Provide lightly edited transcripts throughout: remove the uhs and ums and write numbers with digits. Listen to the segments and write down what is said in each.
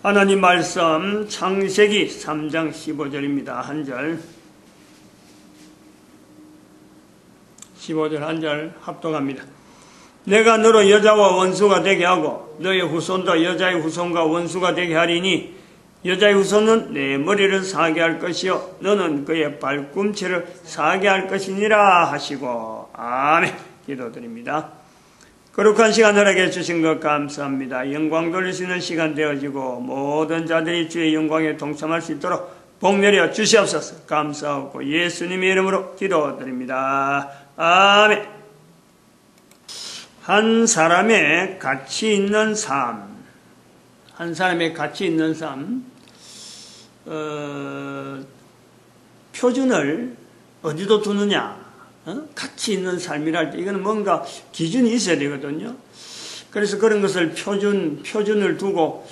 하나님 말씀 창세기 3장 15절입니다. 한 절, 15절 한 절 합독합니다. 내가 너로 여자와 원수가 되게 하고 너의 후손도 여자의 후손과 원수가 되게 하리니 여자의 후손은 내 머리를 상하게 할 것이요 너는 그의 발꿈치를 상하게 할 것이니라 하시고. 아멘. 기도드립니다. 거룩한 시간 허락해 주신 것 감사합니다. 영광 돌리시는 시간 되어지고 모든 자들이 주의 영광에 동참할 수 있도록 복 내려 주시옵소서. 감사하고 예수님의 이름으로 기도드립니다. 아멘. 한 사람의 가치 있는 삶, 한 사람의 가치 있는 삶, 표준을 어디도 두느냐? 가치 있는 삶이랄 때 이거는 뭔가 기준이 있어야 되거든요. 그래서 그런 것을 표준을 두고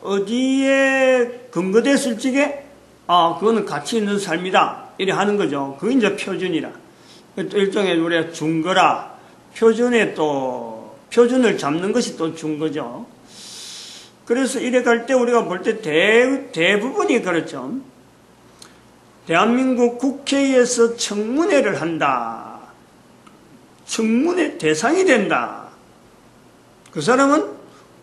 어디에 근거됐을 적에 그거는 가치 있는 삶이다 이래 하는 거죠. 그게 이제 표준이라. 또 일종의 우리가 준거라. 표준에 또 표준을 잡는 것이 또 준거죠. 그래서 이래 갈 때 우리가 볼 때 대부분이 그렇죠. 대한민국 국회에서 청문회를 한다. 청문회 대상이 된다. 그 사람은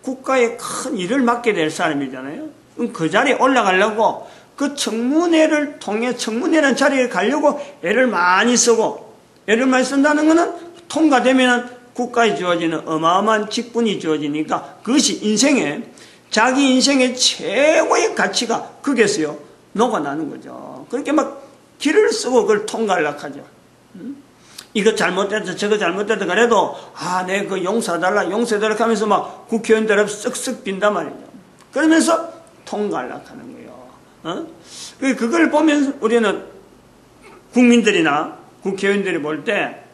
국가에 큰 일을 맡게 될 사람이잖아요. 그 자리에 올라가려고 그 청문회를 통해 청문회라는 자리에 가려고 애를 많이 쓰고, 애를 많이 쓴다는 것은 통과되면 국가에 주어지는 어마어마한 직분이 주어지니까 그것이 자기 인생의 최고의 가치가 거기에서요 녹아나는 거죠. 그렇게 막 길을 쓰고 그걸 통과하려고 하죠. 이거 잘못됐다 저거 잘못됐다 그래도 내 그 용서해달라 하면서 막 국회의원들 앞에 쓱쓱 빈단 말이죠. 그러면서 통과하려고 하는 거예요. 그걸 보면서 우리는 국민들이나 국회의원들이 볼 때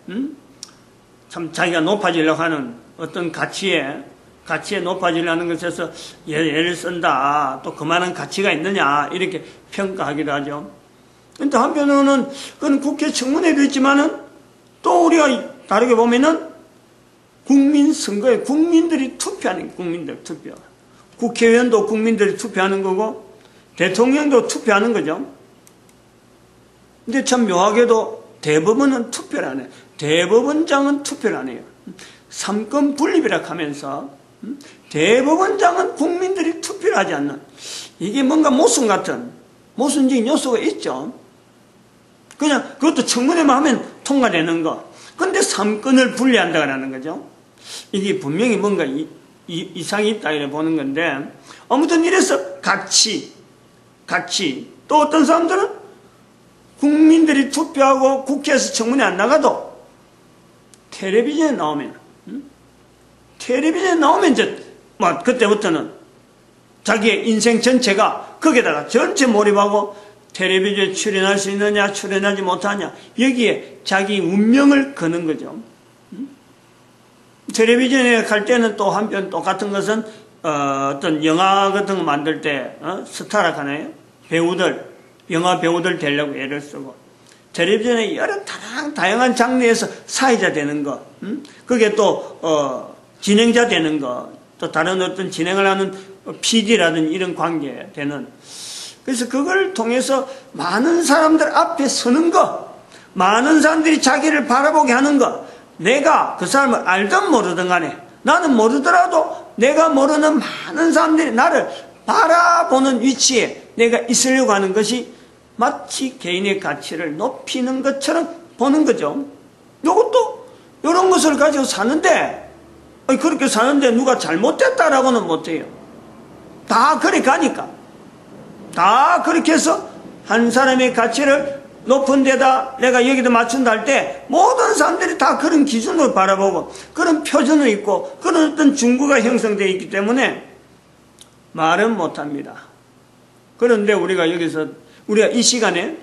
참 자기가 높아지려고 하는 어떤 가치에 높아지려는 것에서 예를 쓴다. 또 그만한 가치가 있느냐 이렇게 평가하기도 하죠. 근데 한편으로는 그건 국회 청문회도 있지만은 또 우리가 다르게 보면은 국민 선거에 국민들이 투표하는 국민들 투표. 국회의원도 국민들이 투표하는 거고 대통령도 투표하는 거죠. 근데 참 묘하게도 대법원은 투표를 안 해요. 대법원장은 투표를 안 해요. 삼권 분립이라고 하면서 대법원장은 국민들이 투표를 하지 않는, 이게 뭔가 모순적인 요소가 있죠. 그냥 그것도 청문회만 하면 통과되는 거. 근데 삼권을 분리한다는 거죠. 이게 분명히 뭔가 이상이 있다 이래 보는 건데, 아무튼 이래서 가치. 또 어떤 사람들은 국민들이 투표하고 국회에서 청문회 안 나가도 텔레비전에 나오면 이제 그때부터는 자기의 인생 전체가 거기에다가 전체 몰입하고 텔레비전에 출연할 수 있느냐 출연하지 못하냐 여기에 자기 운명을 거는 거죠. 텔레비전에 갈 때는 또 한편 똑같은 것은 어떤 영화 같은 거 만들 때 스타라 하나요? 영화 배우들 되려고 애를 쓰고 텔레비전에 여러 다양한 장르에서 사회자 되는 거, 그게 또 진행자 되는 거, 또 다른 어떤 진행을 하는 PD라든 이런 관계 되는. 그래서 그걸 통해서 많은 사람들 앞에 서는 거, 많은 사람들이 자기를 바라보게 하는 거, 내가 그 사람을 알든 모르든 간에 나는 모르더라도 내가 모르는 많은 사람들이 나를 바라보는 위치에 내가 있으려고 하는 것이 마치 개인의 가치를 높이는 것처럼 보는 거죠. 이것도 이런 것을 가지고 사는데 그렇게 사는데 누가 잘못됐다라고는 못해요. 다 그래 가니까. 다 그렇게 해서 한 사람의 가치를 높은 데다 내가 여기다 맞춘다 할 때 모든 사람들이 다 그런 기준으로 바라보고 그런 표준이 있고 그런 어떤 준거가 형성되어 있기 때문에 말은 못합니다. 그런데 우리가 이 시간에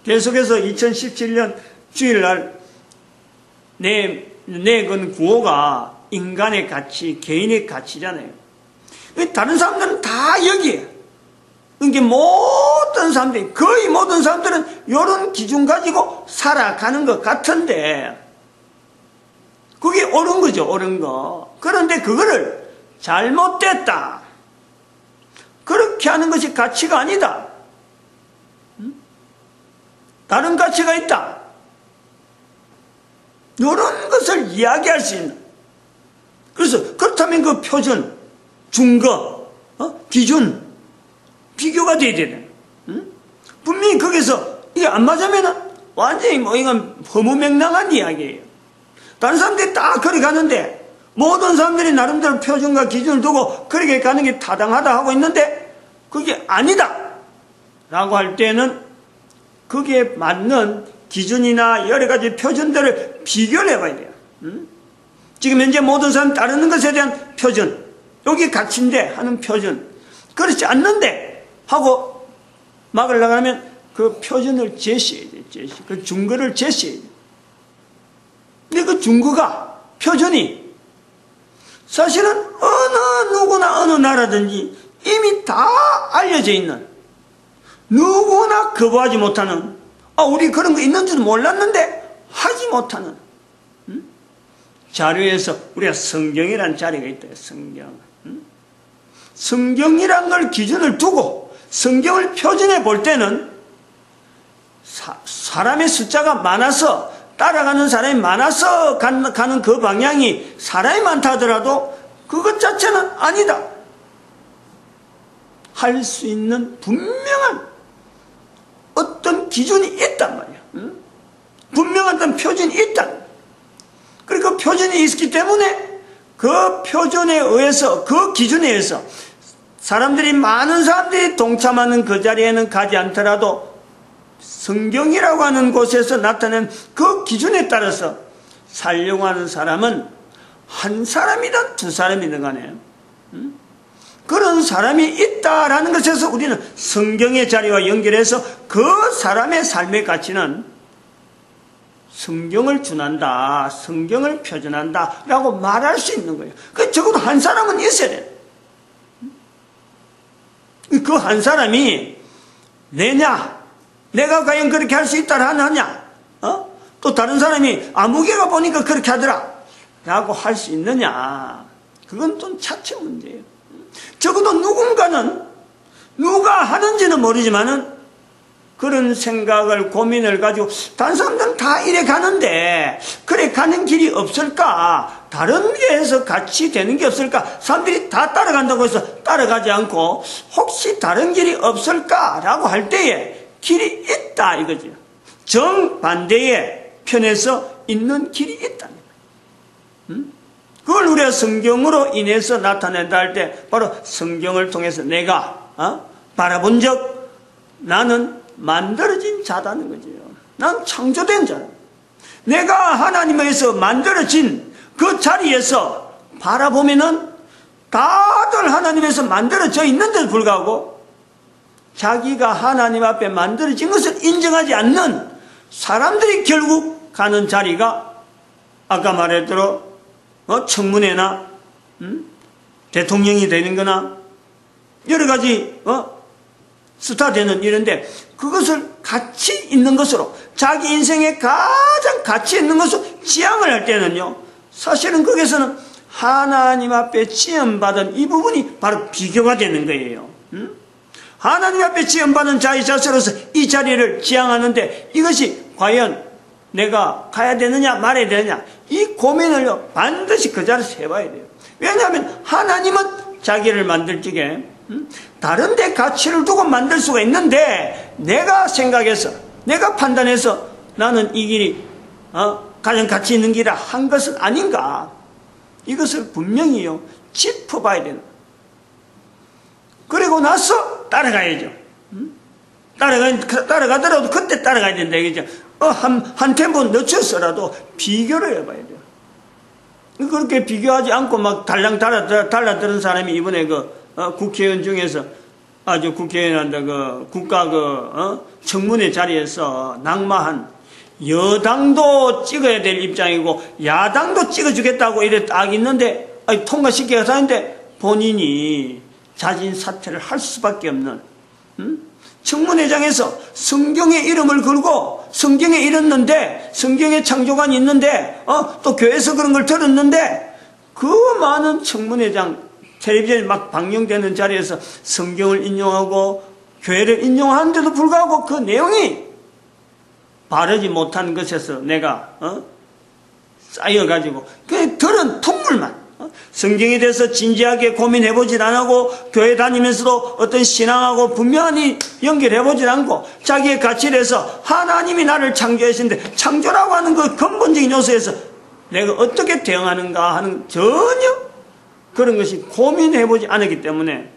계속해서 2017년 주일날 건 구호가 인간의 가치, 개인의 가치잖아요. 다른 사람들은 다 여기에. 그러니까 거의 모든 사람들은 이런 기준 가지고 살아가는 것 같은데, 그게 옳은 거죠, 옳은 거. 그런데 그거를 잘못됐다. 그렇게 하는 것이 가치가 아니다. 다른 가치가 있다. 이런 것을 이야기할 수 있는. 그래서 그렇다면 그 표준, 준거, 기준, 비교가 돼야 되는. 분명히 거기서 이게 안 맞으면은 완전히 이건 허무맹랑한 이야기예요. 다른 사람들이 다 그렇게 가는데 모든 사람들이 나름대로 표준과 기준을 두고 그렇게 가는 게 타당하다 하고 있는데 그게 아니다 라고 할 때는 거기에 맞는 기준이나 여러 가지 표준들을 비교를 해봐야 돼요. 지금 현재 모든 사람 따르는 것에 대한 표준, 여기 가치인데 하는 표준, 그렇지 않는데 하고 막으려고 하면 그 표준을 제시해야 돼요. 그 준거를 제시해야 돼요. 근데 그 준거가, 표준이 사실은 누구나 어느 나라든지 이미 다 알려져 있는, 누구나 거부하지 못하는, 우리 그런 거 있는 줄 몰랐는데 하지 못하는 자료에서 우리가 성경이라는 자리가 있다. 성경. 성경이란 걸 기준을 두고 성경을 표준해 볼 때는 사람의 숫자가 많아서, 따라가는 사람이 많아서 가는 그 방향이 사람이 많다 하더라도 그것 자체는 아니다. 할 수 있는 분명한 어떤 기준이 있단 말이야. 분명한 어떤 표준이 있다. 그리고 그 표준이 있기 때문에 그 표준에 의해서, 그 기준에 의해서 많은 사람들이 동참하는 그 자리에는 가지 않더라도 성경이라고 하는 곳에서 나타낸 그 기준에 따라서 살려고 하는 사람은 한 사람이든 두 사람이든 간에 그런 사람이 있다라는 것에서 우리는 성경의 자리와 연결해서 그 사람의 삶의 가치는 성경을 준한다, 성경을 표준한다 라고 말할 수 있는 거예요. 적어도 한 사람은 있어야 돼요. 그 한 사람이 내냐, 내가 과연 그렇게 할 수 있다 하느냐, 또 다른 사람이 아무개가 보니까 그렇게 하더라 라고 할 수 있느냐, 그건 또 차체 문제예요. 적어도 누군가는, 누가 하는지는 모르지만은 그런 생각을, 고민을 가지고 다른 사람들은 다 이래 가는데 그래 가는 길이 없을까, 다른 데에서 같이 되는 게 없을까, 사람들이 다 따라간다고 해서 따라가지 않고 혹시 다른 길이 없을까라고 할 때에 길이 있다 이거죠. 정반대의 편에서 있는 길이 있다는 거예요. 그걸 우리가 성경으로 인해서 나타낸다 할 때 바로 성경을 통해서 내가 바라본 적, 나는 만들어진 자다는 거죠. 난 창조된 자다. 내가 하나님에서 만들어진 그 자리에서 바라보면은 다들 하나님에서 만들어져 있는데도 불구하고 자기가 하나님 앞에 만들어진 것을 인정하지 않는 사람들이 결국 가는 자리가 아까 말했대로 청문회나 대통령이 되는 거나 여러 가지 스타 되는 이런데 그것을 가치 있는 것으로, 자기 인생에 가장 가치 있는 것으로 지향을 할 때는요, 사실은 거기서는 하나님 앞에 지음받은 이 부분이 바로 비교가 되는 거예요. 하나님 앞에 지음받은 자의 자세로서 이 자리를 지향하는데 이것이 과연 내가 가야 되느냐 말아야 되느냐, 이 고민을요 반드시 그 자리에서 해봐야 돼요. 왜냐하면 하나님은 자기를 만들 적에 다른 데 가치를 두고 만들 수가 있는데, 내가 생각해서, 내가 판단해서 나는 이 길이 가장 가치 있는 길이라 한 것은 아닌가, 이것을 분명히요 짚어봐야 되는. 그리고 나서 따라가야죠. 따라가더라도 그때 따라가야 된다 이거죠. 한 템포 늦춰서라도 비교를 해봐야 돼요. 그렇게 비교하지 않고 막 달랑 달라드는 사람이 이번에 국회의원 중에서 아주 국회의원한테 국가 청문회 자리에서 낙마한, 여당도 찍어야 될 입장이고 야당도 찍어주겠다고 이래 딱 있는데 통과시켜서 하는데 본인이 자진 사퇴를 할 수밖에 없는, 청문회장에서 성경의 이름을 걸고 성경에 읽었는데, 성경의 창조관이 있는데 또 교회에서 그런 걸 들었는데 그 많은 청문회장 텔레비전에 막 방영되는 자리에서 성경을 인용하고 교회를 인용하는데도 불구하고 그 내용이 바르지 못한 것에서 내가 쌓여가지고 그 들은 통물만 성경에 대해서 진지하게 고민해보질 않고 교회 다니면서도 어떤 신앙하고 분명히 연결해보질 않고 자기의 가치를 해서 하나님이 나를 창조하셨는데 창조라고 하는 그 근본적인 요소에서 내가 어떻게 대응하는가 하는 전혀 그런 것이 고민해보지 않았기 때문에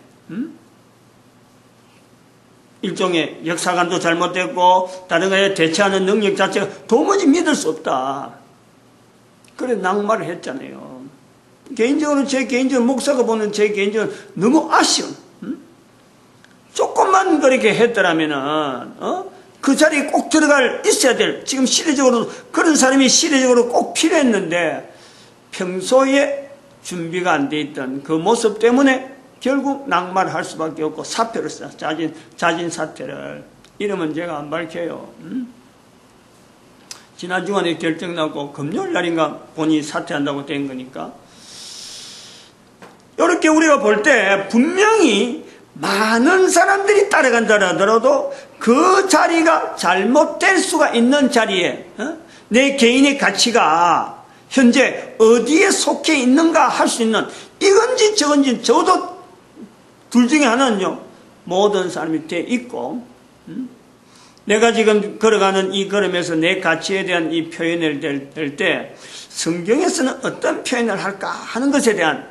일종의 역사관도 잘못됐고 다른 거에 대처하는 능력 자체가 도무지 믿을 수 없다. 그래 낙마를 했잖아요. 개인적으로 제 개인적으로 목사가 보는 제 개인적으로 너무 아쉬운 조금만 그렇게 했더라면은 그 자리에 꼭 들어갈 있어야 될 지금 시대적으로 그런 사람이 시대적으로 꼭 필요했는데 평소에 준비가 안 돼 있던 그 모습 때문에 결국 낙마를 할 수밖에 없고 사표를 써 자진 사퇴를 이름은 제가 안 밝혀요. 지난 주간에 결정 나고 금요일 날인가 본인이 사퇴한다고 된 거니까 이렇게 우리가 볼 때 분명히 많은 사람들이 따라간다 하더라도 그 자리가 잘못될 수가 있는 자리에 내 개인의 가치가 현재 어디에 속해 있는가 할 수 있는 이건지 저건지 적어도 둘 중에 하나는요 모든 사람이 돼 있고 내가 지금 걸어가는 이 걸음에서 내 가치에 대한 이 표현을 될 때 성경에서는 어떤 표현을 할까 하는 것에 대한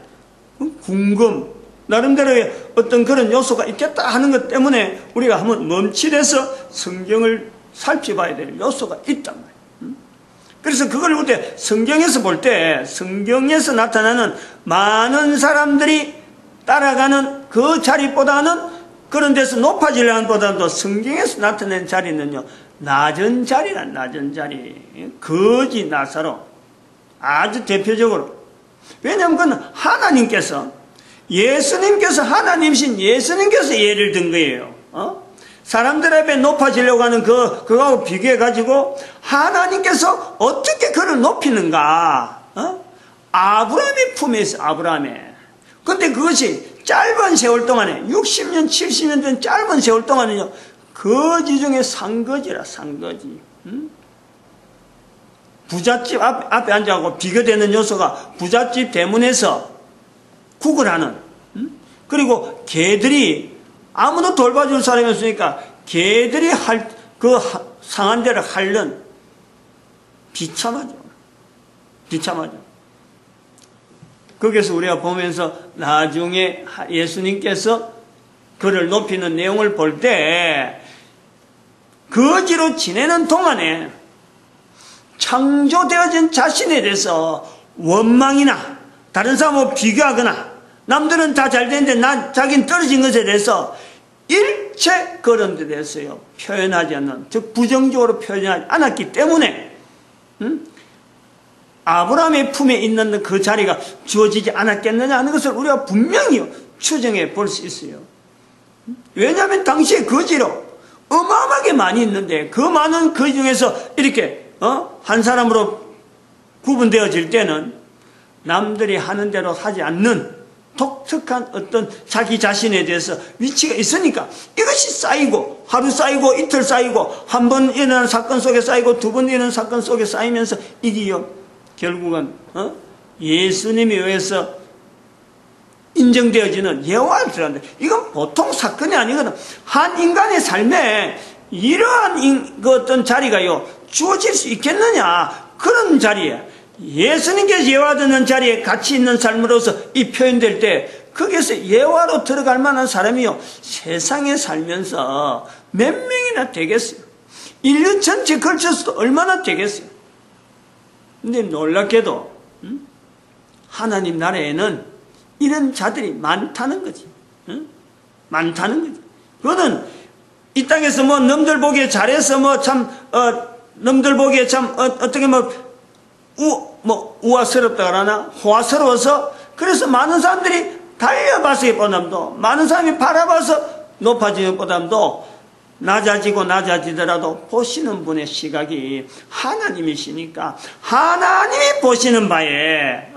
궁금 나름대로의 어떤 그런 요소가 있겠다 하는 것 때문에 우리가 한번 멈칫해서 성경을 살펴봐야 될 요소가 있단 말이에요. 그래서 그걸 볼 때 성경에서 볼 때 성경에서 나타나는 많은 사람들이 따라가는 그 자리보다는 그런 데서 높아지려는 것보다도 성경에서 나타낸 자리는요 낮은 자리란 낮은 자리 거지 나사로 아주 대표적으로 왜냐하면 그건 하나님께서 예수님께서 하나님이신 예수님께서 예를 든 거예요. 사람들 앞에 높아지려고 하는 그거하고 비교해가지고 하나님께서 어떻게 그를 높이는가 아브라함의 품에 있어 아브라함에 근데 그것이 짧은 세월 동안에 60년 70년 된 짧은 세월 동안은요 거지 중에 상거지라 상거지 부잣집 앞에 앉아갖고 비교되는 요소가 부잣집 대문에서 구걸하는 그리고 개들이 아무도 돌봐줄 사람이 없으니까 개들이 그 상한 데를 핥는 비참하죠. 거기서 우리가 보면서 나중에 예수님께서 그를 높이는 내용을 볼 때 거지로 지내는 동안에 창조되어진 자신에 대해서 원망이나 다른 사람하고 비교하거나 남들은 다 잘 되는데 자기는 떨어진 것에 대해서 일체 그런 데 대해서요 표현하지 않는 즉 부정적으로 표현하지 않았기 때문에 아브라함의 품에 있는 그 자리가 주어지지 않았겠느냐 하는 것을 우리가 분명히 추정해 볼 수 있어요. 왜냐하면 당시에 거지로 어마어마하게 많이 있는데 그 많은 거지 중에서 이렇게 한 사람으로 구분되어질 때는 남들이 하는 대로 하지 않는 독특한 어떤 자기 자신에 대해서 위치가 있으니까 이것이 쌓이고 하루 쌓이고 이틀 쌓이고 한 번 일어나는 사건 속에 쌓이고 두 번 일어나는 사건 속에 쌓이면서 이게요 결국은 예수님에 의해서 인정되어지는 예화를 들어간다. 이건 보통 사건이 아니거든. 한 인간의 삶에 이러한 그 어떤 자리가요 주어질 수 있겠느냐 그런 자리에 예수님께서 예화 듣는 자리에 가치 있는 삶으로서 이 표현될 때 거기에서 예화로 들어갈 만한 사람이요 세상에 살면서 몇 명이나 되겠어요. 인류 전체 걸쳐서도 얼마나 되겠어요. 근데 놀랍게도 하나님 나라에는 이런 자들이 많다는 거지. 많다는 거지. 그거는 이 땅에서 뭐 남들 보기에 잘해서 남들 보기에 참 어떻게 우아스럽다 그러나 호화스러워서 그래서 많은 사람들이 달려봐서 보담도 많은 사람이 바라봐서 높아지는 보담도 낮아지더라도 보시는 분의 시각이 하나님이시니까 하나님이 보시는 바에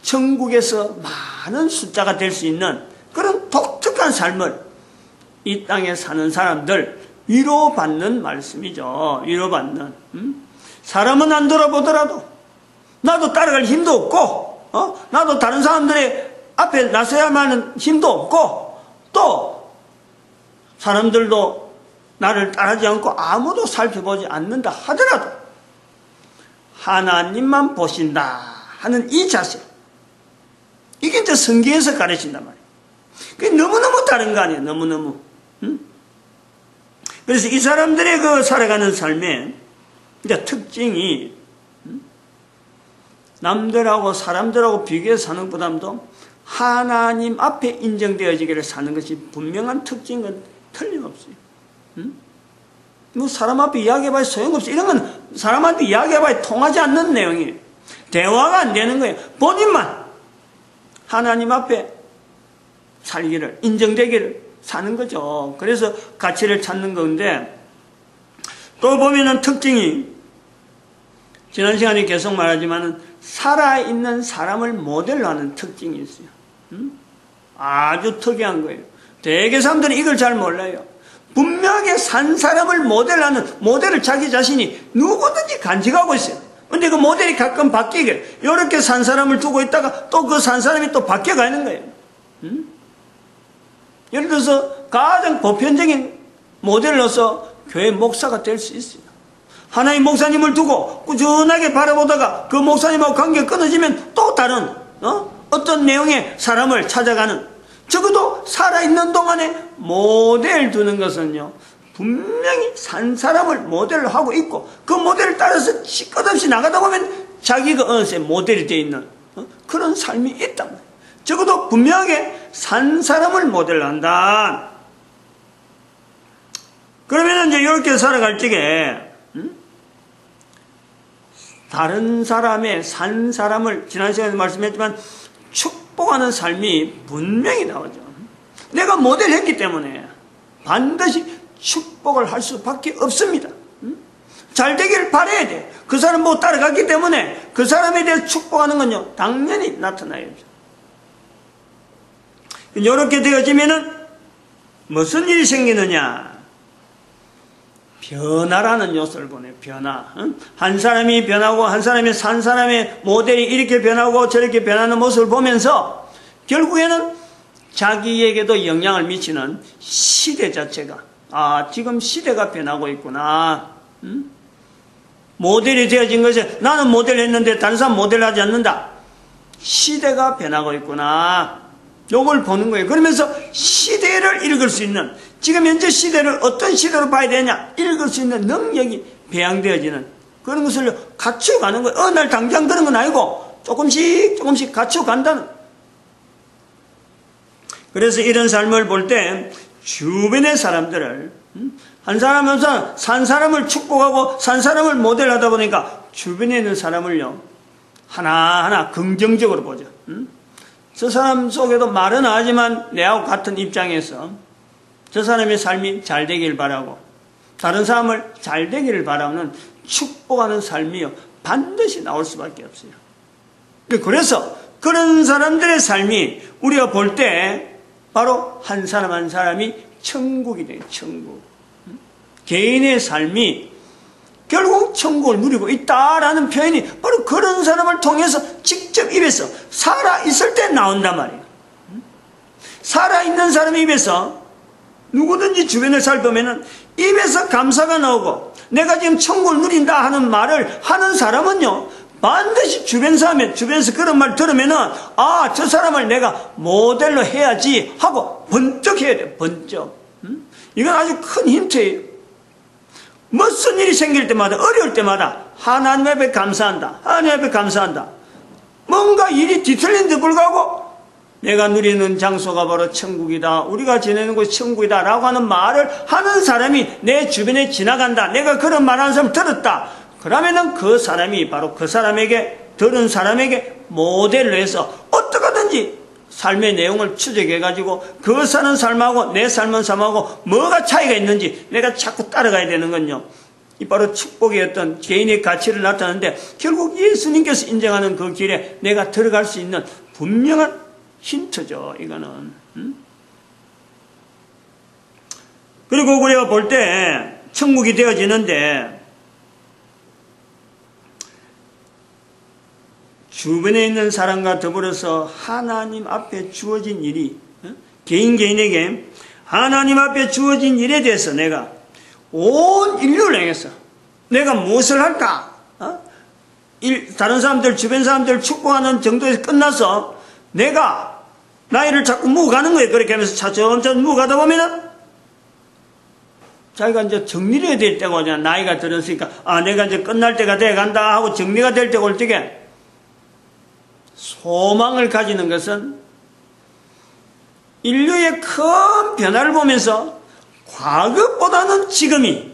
천국에서 많은 숫자가 될 수 있는 그런 독특한 삶을 이 땅에 사는 사람들 위로받는 말씀이죠. 위로받는. 사람은 안 돌아보더라도 나도 따라갈 힘도 없고 나도 다른 사람들의 앞에 나서야만 하는 힘도 없고 또 사람들도 나를 따르지 않고 아무도 살펴보지 않는다 하더라도 하나님만 보신다 하는 이 자세, 이게 이제 성경에서 가르친단 말이에요. 그게 너무너무 다른 거 아니에요. 너무너무. 그래서 이 사람들의 그 살아가는 삶의 이제 특징이 남들하고 사람들하고 비교해서 사는 것보다도 하나님 앞에 인정되어지기를 사는 것이 분명한 특징은 틀림없어요. 뭐 사람 앞에 이야기해봐야 소용없어. 이런 건 사람한테 이야기해봐야 통하지 않는 내용이에요. 대화가 안 되는 거예요. 본인만 하나님 앞에 살기를, 인정되기를 사는 거죠. 그래서 가치를 찾는 건데, 또 보면은 특징이, 지난 시간에 계속 말하지만은 살아있는 사람을 모델로 하는 특징이 있어요. 아주 특이한 거예요. 대개 사람들은 이걸 잘 몰라요. 분명하게 산 사람을 모델하는, 모델을 자기 자신이 누구든지 간직하고 있어요. 근데 그 모델이 가끔 바뀌게, 이렇게 산 사람을 두고 있다가 또 그 산 사람이 또 바뀌어가는 거예요. 예를 들어서 가장 보편적인 모델로서 교회 목사가 될 수 있어요. 하나의 목사님을 두고 꾸준하게 바라보다가 그 목사님하고 관계가 끊어지면 또 다른 어떤 내용의 사람을 찾아가는, 적어도 살아있는 동안에 모델 두는 것은요, 분명히 산 사람을 모델로 하고 있고 그 모델을 따라서 끝없이 나가다 보면 자기가 어느새 모델이 되어 있는 그런 삶이 있단 말이에요. 적어도 분명하게 산 사람을 모델로 한다. 그러면 이제 이렇게 살아갈 적에 다른 사람의 산 사람을 지난 시간에 말씀했지만 축복하는 삶이 분명히 나오죠. 내가 모델했기 때문에 반드시 축복을 할 수밖에 없습니다. 잘 되기를 바라야 돼. 그 사람 보고 따라갔기 때문에 그 사람에 대해 축복하는 건요, 당연히 나타나야죠. 이렇게 되어지면은 무슨 일이 생기느냐? 변화라는 요소를 보내요. 변화. 한 사람이 변하고 한 사람이 산 사람의 모델이 이렇게 변하고 저렇게 변하는 모습을 보면서 결국에는 자기에게도 영향을 미치는 시대 자체가, 지금 시대가 변하고 있구나. 모델이 되어진 것이, 나는 모델 했는데 다른 사람 모델 하지 않는다. 시대가 변하고 있구나. 요걸 보는 거예요. 그러면서 시대를 읽을 수 있는, 지금 현재 시대를 어떤 시대로 봐야 되냐, 읽을 수 있는 능력이 배양되어지는 그런 것을 갖춰가는 거예요. 어느 날 당장 그런 건 아니고 조금씩 갖춰간다는. 그래서 이런 삶을 볼 때 주변의 사람들을, 한 사람은 산 사람을 축복하고 산 사람을 모델하다 보니까 주변에 있는 사람을요, 하나하나 긍정적으로 보죠. 저 사람 속에도 말은 하지만 내하고 같은 입장에서 저 사람의 삶이 잘 되길 바라고 다른 사람을 잘 되기를 바라는 축복하는 삶이요, 반드시 나올 수밖에 없어요. 그래서 그런 사람들의 삶이 우리가 볼 때 바로 한 사람 한 사람이 천국이 돼요. 천국. 개인의 삶이 결국 천국을 누리고 있다라는 표현이 바로 그런 사람을 통해서 직접 입에서 살아있을 때 나온단 말이에요. 살아있는 사람의 입에서 누구든지 주변을 살펴보면 입에서 감사가 나오고 내가 지금 천국을 누린다 하는 말을 하는 사람은요, 반드시 주변 사람이 주변에서 그런 말 들으면은 저 사람을 내가 모델로 해야지 하고 번쩍 해야 돼. 번쩍. 이건 아주 큰 힌트예요. 무슨 일이 생길 때마다, 어려울 때마다 하나님 앞에 감사한다. 하나님 앞에 감사한다. 뭔가 일이 뒤틀린데 불구하고 내가 누리는 장소가 바로 천국이다. 우리가 지내는 곳이 천국이다. 라고 하는 말을 하는 사람이 내 주변에 지나간다. 내가 그런 말 하는 사람 들었다. 그러면은 그 사람이 바로 그 사람에게, 들은 사람에게 모델로 해서 어떻게든지 삶의 내용을 추적해가지고 그 사는 삶하고 내 삶은 삶하고 뭐가 차이가 있는지 내가 자꾸 따라가야 되는 건요, 이 바로 축복의 어떤 개인의 가치를 나타내는데 결국 예수님께서 인정하는 그 길에 내가 들어갈 수 있는 분명한 힌트죠. 이거는. 그리고 우리가 볼 때 천국이 되어지는데 주변에 있는 사람과 더불어서 하나님 앞에 주어진 일이 개인에게 하나님 앞에 주어진 일에 대해서 내가 온 인류를 향해서 내가 무엇을 할까? 다른 사람들, 주변 사람들 축복하는 정도에서 끝나서 내가 나이를 자꾸 묵어가는 거예요. 그렇게 하면서 차츰차츰 묵어가다 보면은 자기가 이제 정리를 해야 될 때가 오잖아. 나이가 들었으니까 내가 이제 끝날 때가 돼간다 하고 정리가 될 때가 올 적에 소망을 가지는 것은 인류의 큰 변화를 보면서 과거보다는 지금이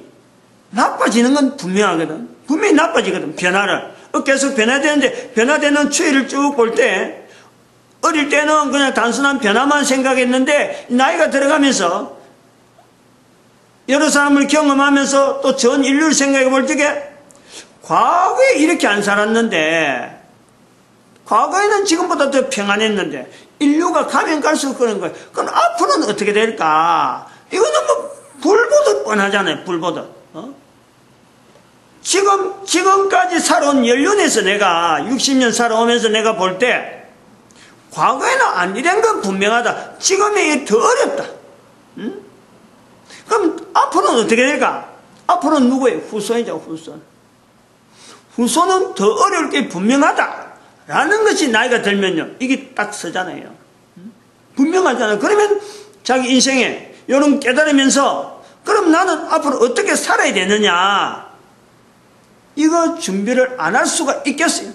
나빠지는 건 분명하거든. 분명히 나빠지거든. 변화를. 계속 변화되는데 변화되는 추이를 쭉 볼 때 어릴 때는 그냥 단순한 변화만 생각했는데 나이가 들어가면서 여러 사람을 경험하면서 또 전 인류를 생각해 볼 적에 과거에 이렇게 안 살았는데 과거에는 지금보다 더 평안했는데 인류가 가면 갈수록 그런 거예요. 그럼 앞으로는 어떻게 될까? 이거는 뭐 불보듯 뻔하잖아요. 불보듯. 지금까지 살아온 연륜에서 내가 60년 살아오면서 내가 볼 때 과거에는 안 이런 건 분명하다. 지금이 더 어렵다. 그럼 앞으로는 어떻게 될까? 앞으로는 누구예요? 후손이죠. 후손. 후손은 더 어려울 게 분명하다. 라는 것이 나이가 들면요. 이게 딱 서잖아요. 분명하잖아요. 그러면 자기 인생에 이런 깨달으면서 그럼 나는 앞으로 어떻게 살아야 되느냐. 이거 준비를 안 할 수가 있겠어요.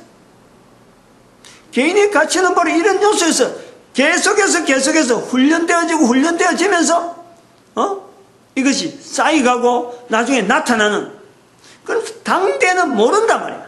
개인의 가치는 바로 이런 요소에서 계속해서 훈련되어지면서 이것이 쌓이가고 나중에 나타나는 그럼 당대는 모른단 말이야.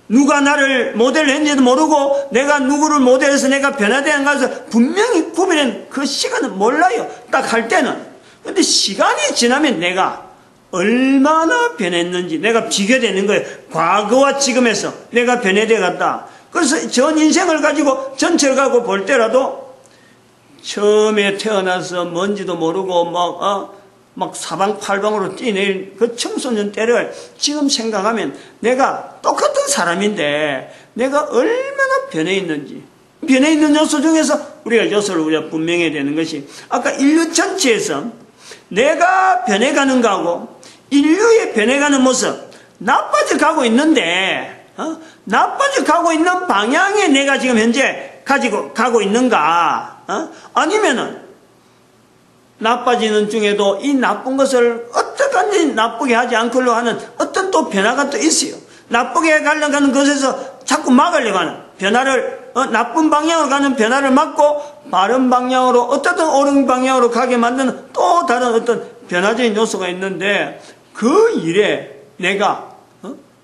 누가 나를 모델을 했는지도 모르고 내가 누구를 모델해서 내가 변화되는 것을 분명히 구별하는 그 시간은 몰라요. 딱 할 때는. 근데 시간이 지나면 내가 얼마나 변했는지 내가 비교되는 거예요. 과거와 지금에서 내가 변해돼 갔다. 그래서 전 인생을 가지고 전체를 가지고 볼 때라도 처음에 태어나서 뭔지도 모르고 막 사방팔방으로 뛰내린 그 청소년 때를 지금 생각하면 내가 똑같은 사람인데 내가 얼마나 변해 있는지. 변해 있는 요소 중에서 우리가 요소를 분명해야 되는 것이 아까 인류 전체에서 내가 변해가는 거하고 인류의 변해가는 모습 나빠져 가고 있는데 나빠져 가고 있는 방향에 내가 지금 현재 가지고 가고 있는가 아니면은 나빠지는 중에도 이 나쁜 것을 어떻게든지 나쁘게 하지 않으려 하는 어떤 또 변화가 또 있어요. 나쁘게 가려고 하는 것에서 자꾸 막으려고 하는 변화를 나쁜 방향으로 가는 변화를 막고 바른 방향으로 어떻든 옳은 방향으로 가게 만드는 또 다른 어떤 변화적인 요소가 있는데 그 일에 내가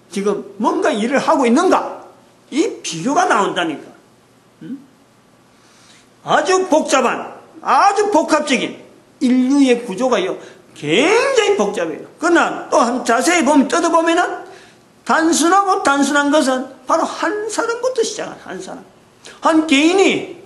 지금 뭔가 일을 하고 있는가? 이 비교가 나온다니까. 아주 복잡한 아주 복합적인 인류의 구조가요 굉장히 복잡해요. 그러나 또 자세히 보면 뜯어보면은 단순한 것은 바로 한 사람부터 시작한 한 사람, 한 개인이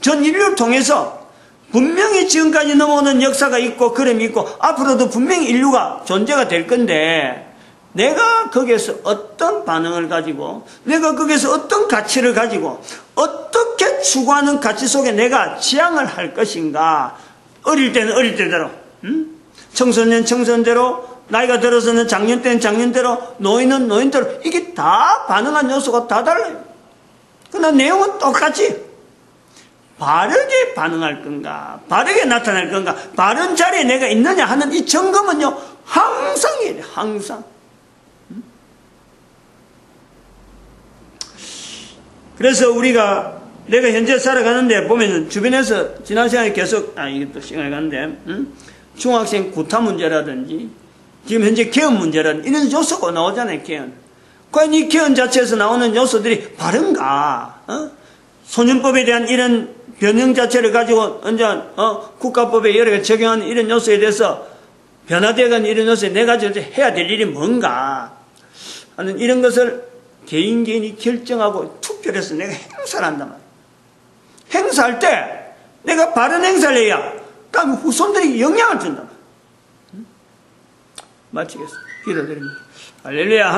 전 인류를 통해서 분명히 지금까지 넘어오는 역사가 있고 그림이 있고 앞으로도 분명히 인류가 존재가 될 건데 내가 거기에서 어떤 반응을 가지고 내가 거기에서 어떤 가치를 가지고 어떻게 추구하는 가치 속에 내가 지향을 할 것인가. 어릴 때는 어릴 때대로 청소년 청소년대로 나이가 들어서는 장년 때는 장년대로 노인은 노인대로 이게 다 반응한 요소가 다 달라요. 그러나 내용은 똑같이 바르게 반응할 건가 바르게 나타날 건가 바른 자리에 내가 있느냐 하는 이 점검은요 항상이에요. 항상. 그래서 우리가 내가 현재 살아가는데 보면은 주변에서 지난 시간에 계속 이게 또 시간이 갔는데 중학생 구타 문제라든지 지금 현재 개헌 문제라든지 이런 요소가 나오잖아요. 개헌. 과연 이 개헌 자체에서 나오는 요소들이 바른가? 소년법에 대한 이런 변형 자체를 가지고 이제 국가법에 여러 개 적용하는 이런 요소에 대해서 변화되건 이런 요새 내가 해야 될 일이 뭔가 하는 이런 것을 개인이 결정하고 투표를 해서 내가 행사를 한단 말이에요. 행사할 때 내가 바른 행사를 해야 다음 후손들이 영향을 준단 말이에요. 마치겠습니다. 기도드립니다. 할렐루야.